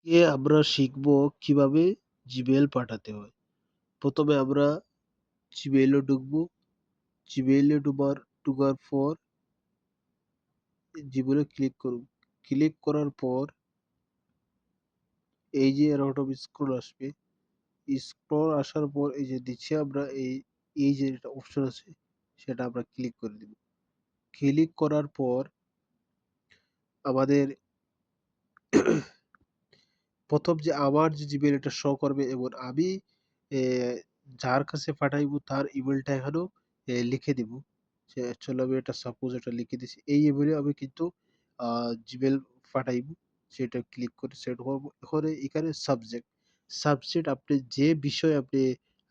আমরা শিখব কিভাবে জিমেইল পাঠাতে হয়। প্রথমে আমরা জিমেইলে ঢুকবো। জিমেইলে ঢোকার পর জিমেইলে ক্লিক করব। ক্লিক করার পর এই যে এরকম স্ক্রল আসবে। স্ক্রল আসার পর এই যে নিচে আমরা এই যে একটা অপশন আছে সেটা আমরা ক্লিক করে দিব। ক্লিক করার পর আমাদের প্রথম যে আমার যে জিমেইল এটা শো করবে এবং আমি এ যার কাছে পাঠাইবো তার ইমেইলটা এখানেও লিখে দিব। যে চলো আমি এটা সাপোজ এটা লিখে দিছি। এই ইমেইলে আমি কিন্তু আ জিমেইল পাঠাইবো। সেটা ক্লিক করে সেন্ড করব। এখন এখানে সাবজেক্ট আপনি যে বিষয়ে আপনি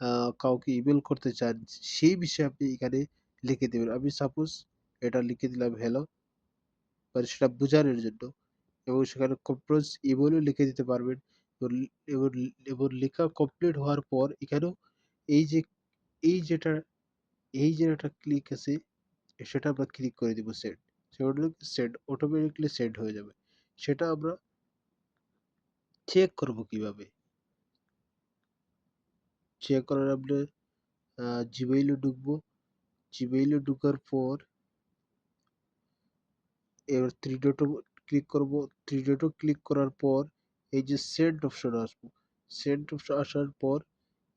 আ কাউকে ইমেইল করতে চান সেই বিষয়ে আপনি এখানে লিখে দিবেন। আমি সাপোজ এটা লিখে দিলাম হ্যালো, মানে সেটা বোঝানোর জন্য। এবং সেখানে কম্পোজ ইমেইলও লিখে দিতে পারবেন। এবং এবং এবং লেখা কমপ্লিট হওয়ার পর এখানেও এই যে এই যেটা এই যে একটা ক্লিক আছে সেটা আমরা ক্লিক করে দিব সেন্ড। সেন্ড অটোমেটিক্যালি সেন্ড হয়ে যাবে। সেটা আমরা চেক করব কিভাবে? চেক করার আপনি জিমেইলে ঢুকবো। জিমেইলে ঢোকার পর এবার থ্রি ডটে ক্লিক করব। থ্রি ডটে ক্লিক করার পর এই যে সেন্ড অপশন আসবো। সেন্ড অপশন আসার পর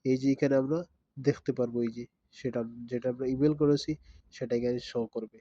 এই যে এখানে আমরা দেখতে পারবো এই যে সেটা যেটা আমরা ইমেইল করেছি সেটা এখানে শো করবে।